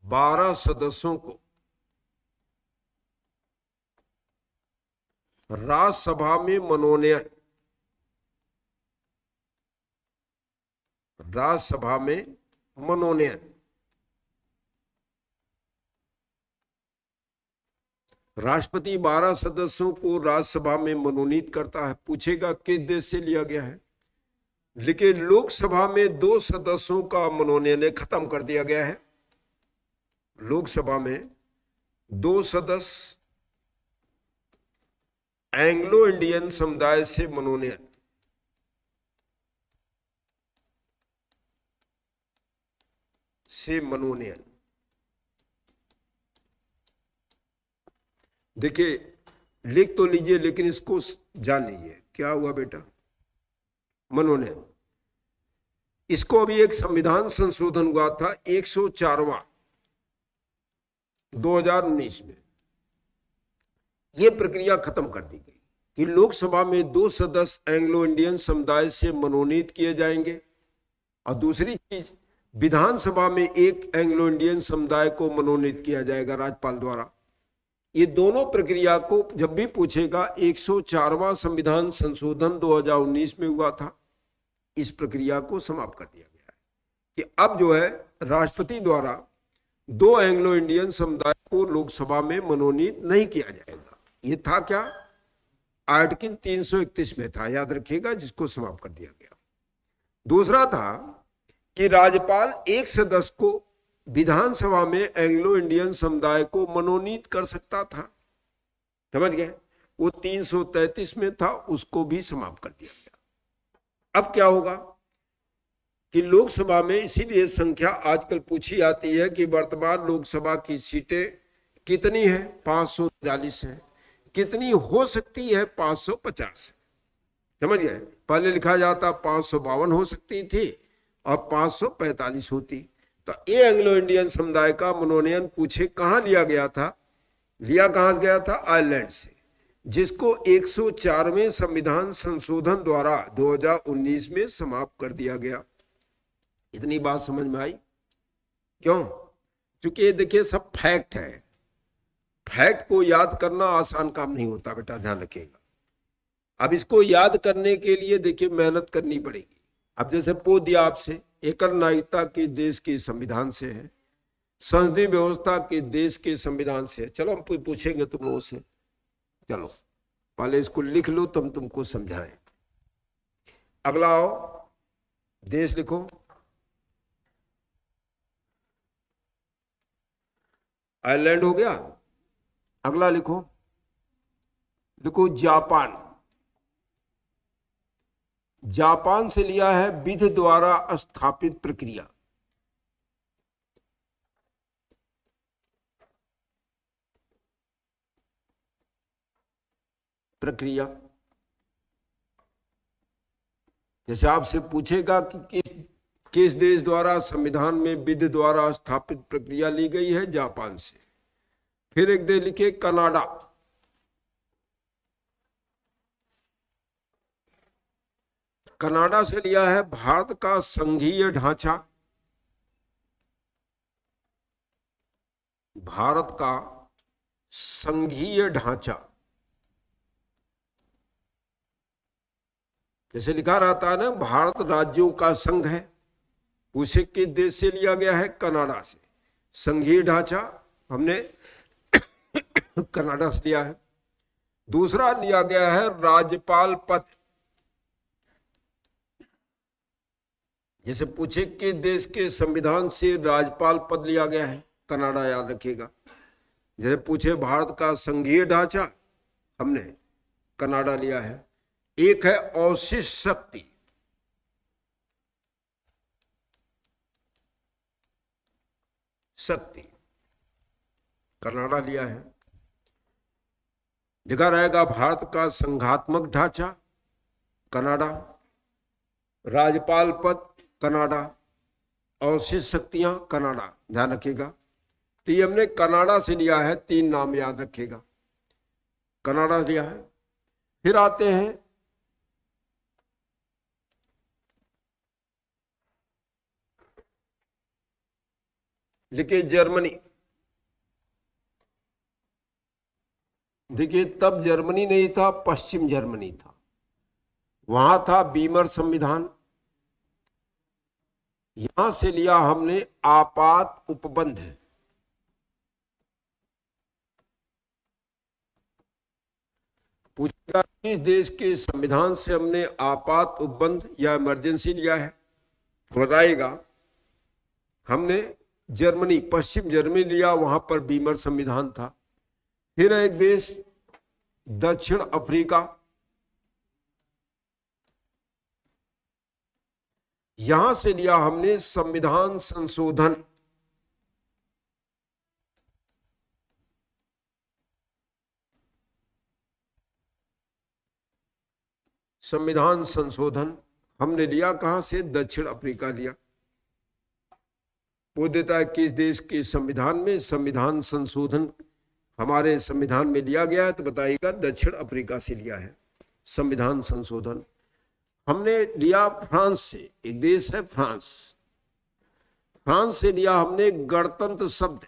12 सदस्यों को राज्यसभा में मनोनयन, राज्यसभा में मनोनयन, राष्ट्रपति 12 सदस्यों को राज्यसभा में मनोनीत करता है। पूछेगा किस देश से लिया गया है? लेकिन लोकसभा में 2 सदस्यों का मनोनयन खत्म कर दिया गया है। लोकसभा में 2 सदस्य एंग्लो इंडियन समुदाय से मनोनयन, देखिए लिख तो लीजिए, लेकिन इसको जान लीजिए क्या हुआ बेटा? मनोनयन। इसको अभी एक संविधान संशोधन हुआ था 104वां, 2019 में यह प्रक्रिया खत्म कर दी गई कि लोकसभा में 2 सदस्य एंग्लो इंडियन समुदाय से मनोनीत किए जाएंगे, और दूसरी चीज विधानसभा में एक एंग्लो इंडियन समुदाय को मनोनीत किया जाएगा राज्यपाल द्वारा। ये दोनों प्रक्रिया को जब भी पूछेगा, 104वां संविधान संशोधन 2019 में हुआ था, इस प्रक्रिया को समाप्त कर दिया गया है कि अब जो है राष्ट्रपति द्वारा 2 एंग्लो इंडियन समुदाय को लोकसभा में मनोनीत नहीं किया जाएगा। ये था क्या, आर्टिकल 331 में था, याद रखिएगा, जिसको समाप्त कर दिया गया। दूसरा था कि राज्यपाल एक सदस्य को विधानसभा में एंग्लो इंडियन समुदाय को मनोनीत कर सकता था, समझ गए, वो 333 में था, उसको भी समाप्त कर दिया गया। अब क्या होगा कि लोकसभा में, इसीलिए संख्या आजकल पूछी जाती है कि वर्तमान लोकसभा की सीटें कितनी है, 543 है, कितनी हो सकती है, 550, समझ गए। पहले लिखा जाता 552 हो सकती थी और 545 होती। तो ये एंग्लो इंडियन समुदाय का मनोनयन पूछे कहां लिया गया था, लिया कहां गया था, आयरलैंड से, जिसको 104वें संविधान संशोधन द्वारा 2019 में समाप्त कर दिया गया। इतनी बात समझ में आई? क्यों? क्योंकि ये देखिए सब फैक्ट है, फैक्ट को याद करना आसान काम नहीं होता बेटा, ध्यान रखिएगा। अब इसको याद करने के लिए देखिए मेहनत करनी पड़ेगी। अब जैसे पूछ दिया आपसे, एकल नागरिकता के देश के संविधान से है, संसदीय व्यवस्था के देश के संविधान से है। चलो हम पूछेंगे तुम लोगों से, चलो पहले इसको लिख लो तब तुमको समझाएं। अगला आओ, देश लिखो, आयरलैंड हो गया। अगला लिखो, लिखो जापान। जापान से लिया है विधि द्वारा स्थापित प्रक्रिया। प्रक्रिया जैसे आपसे पूछेगा कि किस देश द्वारा संविधान में विधि द्वारा स्थापित प्रक्रिया ली गई है, जापान से। फिर एक देश लिखे कनाडा, कनाडा से लिया है भारत का संघीय ढांचा, भारत का संघीय ढांचा, जैसे लिखा रहता है ना भारत राज्यों का संघ है, उसे किस देश से लिया गया है, कनाडा से। संघीय ढांचा हमने कनाडा से लिया है। दूसरा लिया गया है राज्यपाल पद, जैसे पूछे कि देश के संविधान से राज्यपाल पद लिया गया है, कनाडा, याद रखिएगा। जैसे पूछे भारत का संघीय ढांचा, हमने कनाडा लिया है। एक है अवशिष्ट शक्ति, शक्ति कनाडा लिया है। लिखा रहेगा भारत का संघात्मक ढांचा, कनाडा, राज्यपाल पद कनाडा, अवशिष्ट शक्तियां कनाडा, ध्यान रखिएगा। तो ये हमने कनाडा से लिया है, 3 नाम याद रखिएगा, कनाडा लिया है। फिर आते हैं लिखिए जर्मनी। देखिए तब जर्मनी नहीं था, पश्चिम जर्मनी था, वहां था बीमर संविधान। यहां से लिया हमने आपात उपबंध है, पूछेगा किस देश के संविधान से हमने आपात उपबंध या इमरजेंसी लिया है, बताइएगा। हमने जर्मनी, पश्चिम जर्मनी लिया, वहां पर बीमर संविधान था। फिर एक देश दक्षिण अफ्रीका, यहां से लिया हमने संविधान संशोधन, संविधान संशोधन हमने लिया कहां से, दक्षिण अफ्रीका लिया। वो देता है किस देश के संविधान में संविधान संशोधन हमारे संविधान में लिया गया है, तो बताइएगा दक्षिण अफ्रीका से लिया है संविधान संशोधन। हमने लिया फ्रांस से, एक देश है फ्रांस, फ्रांस से लिया हमने गणतंत्र शब्द।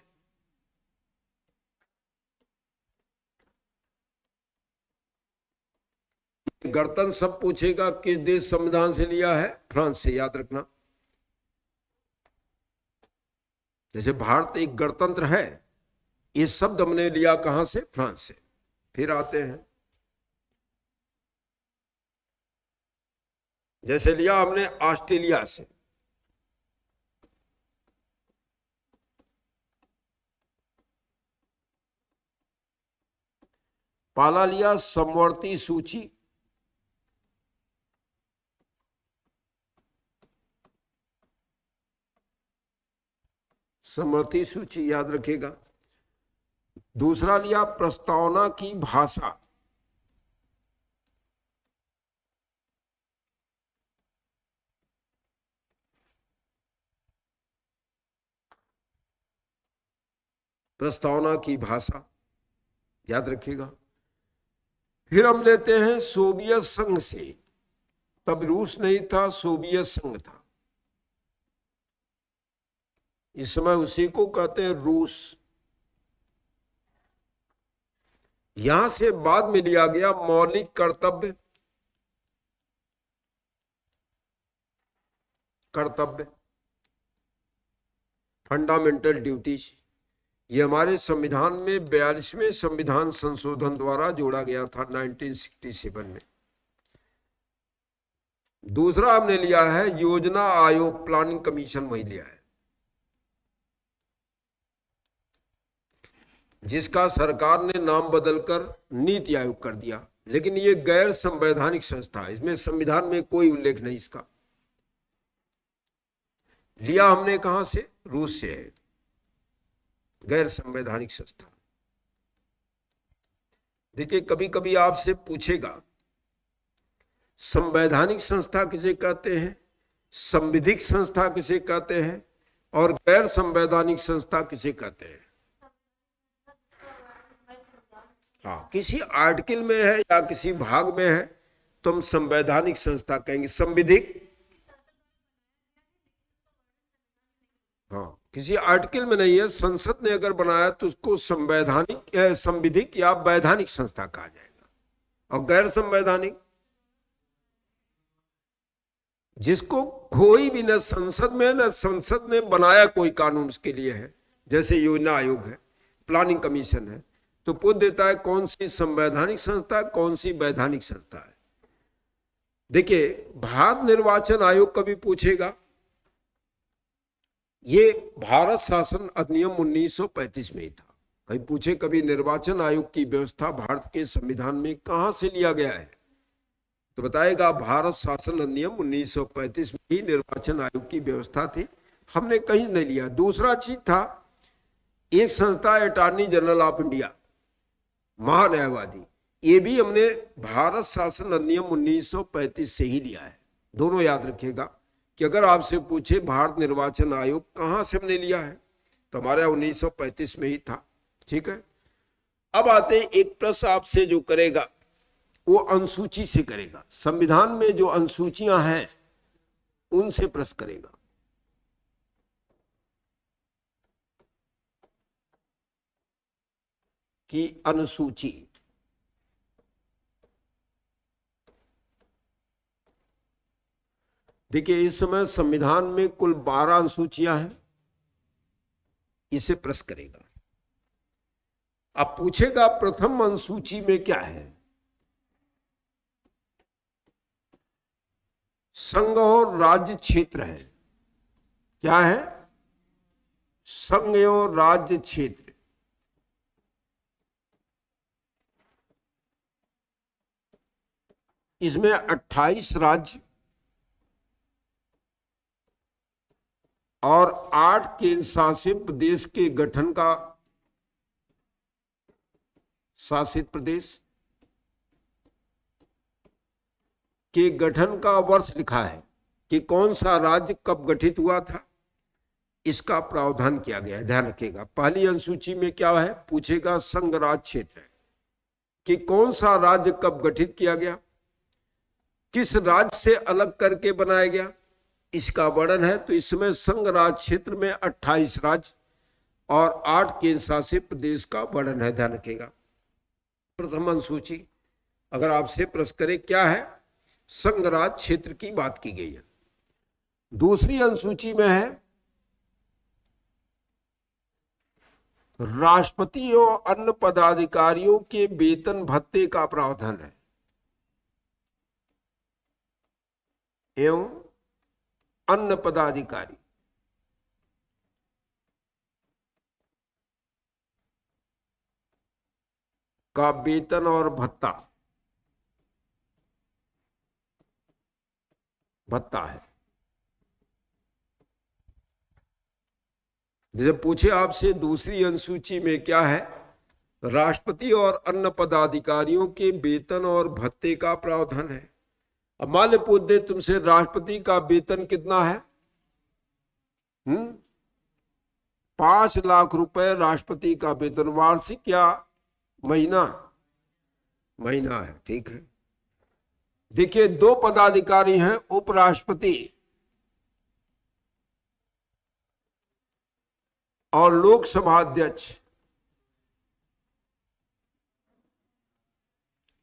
गणतंत्र शब्द पूछेगा किस देश संविधान से लिया है, फ्रांस से, याद रखना। जैसे भारत एक गणतंत्र है, ये शब्द हमने लिया कहां से, फ्रांस से। फिर आते हैं, जैसे लिया हमने ऑस्ट्रेलिया से, पहला लिया समवर्ती सूची, समवर्ती सूची याद रखिएगा। दूसरा लिया प्रस्तावना की भाषा, प्रस्तावना की भाषा याद रखिएगा। फिर हम लेते हैं सोवियत संघ से, तब रूस नहीं था, सोवियत संघ था, इस समय उसी को कहते हैं रूस। यहां से बाद में लिया गया मौलिक कर्तव्य, कर्तव्य, फंडामेंटल ड्यूटीज। ये हमारे संविधान में 42वें संविधान संशोधन द्वारा जोड़ा गया था 1967 में। दूसरा हमने लिया है योजना आयोग, प्लानिंग कमीशन वही लिया है, जिसका सरकार ने नाम बदलकर नीति आयोग कर दिया, लेकिन ये गैर संवैधानिक संस्था है, इसमें संविधान में कोई उल्लेख नहीं इसका। लिया हमने कहां से, रूस से है, गैर संवैधानिक संस्था। देखिए कभी कभी आपसे पूछेगा संवैधानिक संस्था किसे कहते हैं, संविधिक संस्था किसे कहते हैं, और गैर संवैधानिक संस्था किसे कहते हैं। हाँ, किसी आर्टिकल में है या किसी भाग में है तो हम संवैधानिक संस्था कहेंगे। संविधिक, हाँ, किसी आर्टिकल में नहीं है, संसद ने अगर बनाया तो उसको संवैधानिक या संविधिक या वैधानिक संस्था कहा जाएगा। और गैर संवैधानिक, जिसको कोई भी न संसद में न संसद ने बनाया कोई कानून उसके लिए है, जैसे योजना आयोग है, प्लानिंग कमीशन है, तो पूछ देता है कौन सी संवैधानिक संस्था, कौन सी वैधानिक संस्था है। देखिए भारत निर्वाचन आयोग कभी पूछेगा, ये भारत शासन अधिनियम 1935 में ही था। कहीं पूछे कभी निर्वाचन आयोग की व्यवस्था भारत के संविधान में कहां से लिया गया है, तो बताएगा भारत शासन अधिनियम 1935 में ही निर्वाचन आयोग की व्यवस्था थी, हमने कहीं नहीं लिया। दूसरा चीज था एक संस्था अटॉर्नी जनरल ऑफ इंडिया, महान्यायवादी, ये भी हमने भारत शासन अधिनियम 1935 से ही लिया है। दोनों याद रखिएगा कि अगर आपसे पूछे भारत निर्वाचन आयोग कहां से हमने लिया है तो हमारे 1935 में ही था। ठीक है, अब आते हैं एक प्रश्न आपसे जो करेगा वो अनुसूची से करेगा, संविधान में जो अनुसूचियां हैं उनसे प्रश्न करेगा। कि अनुसूची, देखिए इस समय संविधान में कुल 12 अनुसूचियां हैं, इसे प्रश्न करेगा। अब पूछेगा प्रथम अनुसूची में क्या है, संघ और राज्य क्षेत्र है। क्या है, संघ और राज्य क्षेत्र। इसमें 28 राज्य और 8 केंद्र शासित प्रदेश के गठन का, शासित प्रदेश के गठन का वर्ष लिखा है कि कौन सा राज्य कब गठित हुआ था इसका प्रावधान किया गया है, ध्यान रखिएगा। पहली अनुसूची में क्या है, पूछेगा संघ राज क्षेत्र कि कौन सा राज्य कब गठित किया गया, किस राज्य से अलग करके बनाया गया, इसका वर्णन है। तो इसमें संघ राज क्षेत्र में 28 राज्य और 8 केंद्र शासित प्रदेश का वर्णन है, ध्यान रखिएगा। प्रथम अनुसूची अगर आपसे प्रश्न करे क्या है, संघ राज क्षेत्र की बात की गई है। दूसरी अनुसूची में है राष्ट्रपति और अन्य पदाधिकारियों के वेतन भत्ते का प्रावधान है एवं अन्य पदाधिकारी का वेतन और भत्ता है। जैसे पूछे आपसे दूसरी अनुसूची में क्या है, राष्ट्रपति और अन्य पदाधिकारियों के वेतन और भत्ते का प्रावधान है। अब मान ले पूछ दे तुमसे राष्ट्रपति का वेतन कितना है, 5 लाख रुपए राष्ट्रपति का वेतन, वार्षिक या महीना, महीना है, ठीक है। देखिए 2 पदाधिकारी हैं, उपराष्ट्रपति और लोकसभा अध्यक्ष,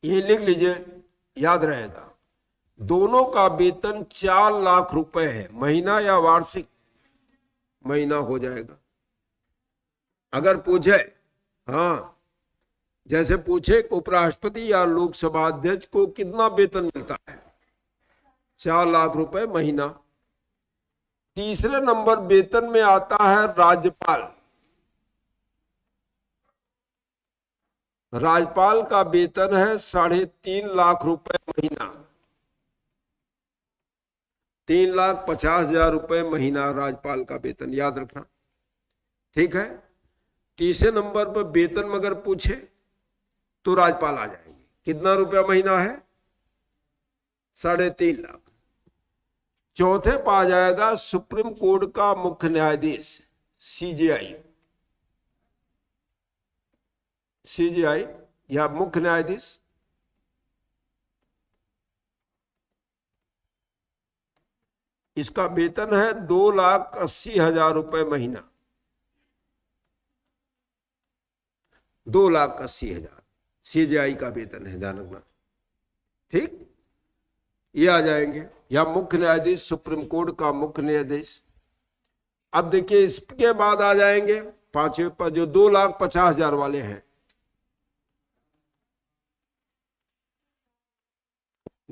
ये लिख लीजिए, याद रहेगा। दोनों का वेतन 4 लाख रुपए है, महीना या वार्षिक, महीना हो जाएगा। अगर पूछे, हाँ जैसे पूछे उपराष्ट्रपति या लोकसभा अध्यक्ष को कितना वेतन मिलता है, 4 लाख रुपए महीना। तीसरे नंबर वेतन में आता है राज्यपाल। राज्यपाल का वेतन है 3.5 लाख रुपए महीना, 3,50,000 रुपए महीना राज्यपाल का वेतन, याद रखना, ठीक है। तीसरे नंबर पर वेतन में अगर पूछे तो राज्यपाल आ जाएंगे। कितना रुपया महीना है, 3.5 लाख। चौथे पर आ जाएगा सुप्रीम कोर्ट का मुख्य न्यायाधीश, सीजेआई या मुख्य न्यायाधीश, इसका वेतन है 2,80,000 रुपए महीना, 2,80,000 सीजेआई का वेतन है, ध्यान रखना, ठीक। ये आ जाएंगे। या मुख्य न्यायाधीश, सुप्रीम कोर्ट का मुख्य न्यायाधीश। अब देखिए इसके बाद आ जाएंगे 5वें पर जो 2,50,000 वाले हैं,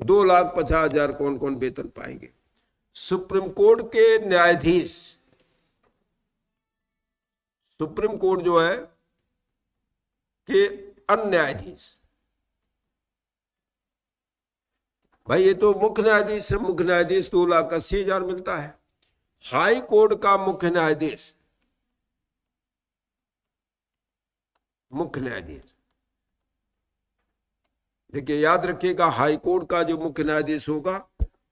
2,50,000 कौन कौन वेतन पाएंगे, सुप्रीम कोर्ट के न्यायाधीश, सुप्रीम कोर्ट जो है के अन्य न्यायाधीश, भाई ये तो मुख्य न्यायाधीश है, मुख्य न्यायाधीश 2,80,000 मिलता है। हाई कोर्ट का मुख्य न्यायाधीश, मुख्य न्यायाधीश, देखिए याद रखिएगा, हाई कोर्ट का जो मुख्य न्यायाधीश होगा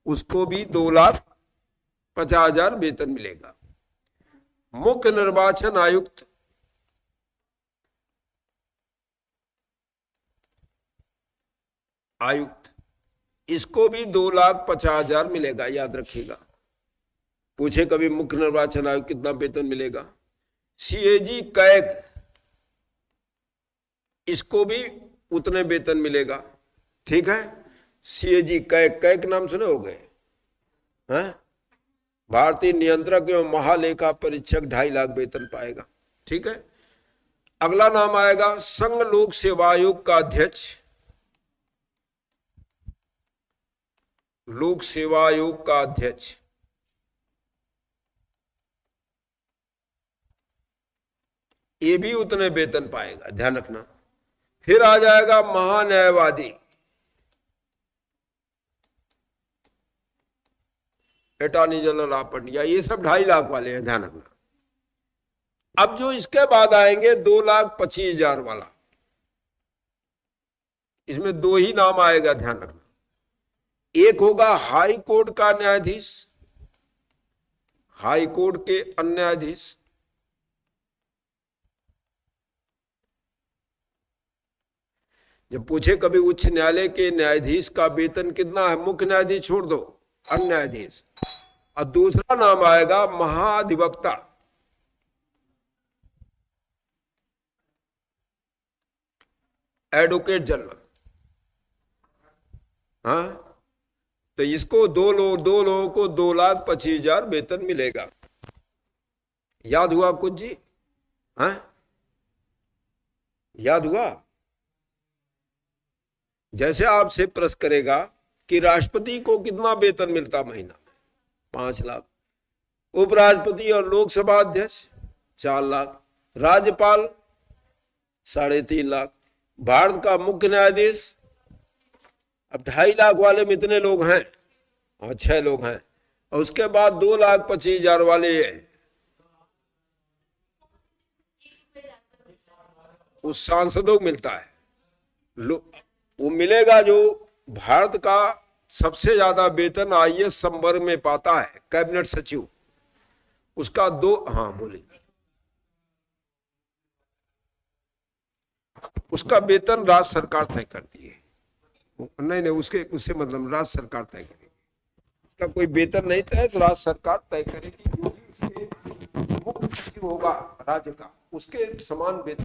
उसको भी 2,50,000 वेतन मिलेगा। मुख्य निर्वाचन आयुक्त, इसको भी 2,50,000 मिलेगा, याद रखिएगा। पूछे कभी मुख्य निर्वाचन आयुक्त कितना वेतन मिलेगा। सीएजी कैग, इसको भी उतने वेतन मिलेगा, ठीक है। सीएजी कैग, कैग नाम सुने हो गए, भारतीय नियंत्रक एवं महालेखा परीक्षक 2.5 लाख वेतन पाएगा, ठीक है। अगला नाम आएगा संघ लोक सेवा आयोग का अध्यक्ष, लोक सेवा आयोग का अध्यक्ष, ये भी उतने वेतन पाएगा, ध्यान रखना। फिर आ जाएगा महान्यायवादी, अटॉर्नी जनरल ऑफ इंडिया, ये सब 2.5 लाख वाले हैं, ध्यान रखना। अब जो इसके बाद आएंगे 2,25,000 वाला, इसमें 2 ही नाम आएगा, ध्यान रखना। एक होगा हाई कोर्ट का न्यायाधीश, हाई कोर्ट के अन्य न्यायाधीश, जब पूछे कभी उच्च न्यायालय के न्यायाधीश का वेतन कितना है, मुख्य न्यायाधीश छोड़ दो, अन्य न्यायाधीश, और दूसरा नाम आएगा महाधिवक्ता। Advocate general. हाँ, तो इसको दो लोगों को 2,25,000 वेतन मिलेगा। याद हुआ कुछ जी? हाँ, याद हुआ? जैसे आपसे प्रश्न करेगा कि राष्ट्रपति को कितना वेतन मिलता महीना में, 5 लाख, उपराष्ट्रपति और लोकसभा अध्यक्ष 4 लाख, राज्यपाल 3.5 लाख, भारत का मुख्य न्यायाधीश, अब 2.5 लाख वाले में इतने लोग हैं और 6 लोग हैं, और उसके बाद 2,25,000 वाले उस सांसदों को मिलता है। वो मिलेगा जो भारत का सबसे ज्यादा वेतन आईएएस संवर्ग में पाता है, कैबिनेट सचिव, उसका 2। हाँ बोलिए। उसका वेतन राज्य सरकार तय करती है। नहीं, उससे मतलब राज्य सरकार तय करेगी, उसका कोई वेतन नहीं तय, राज्य सरकार तय करेगी। जो भी उसके मुख्य सचिव होगा राज्य का, उसके समान वेतन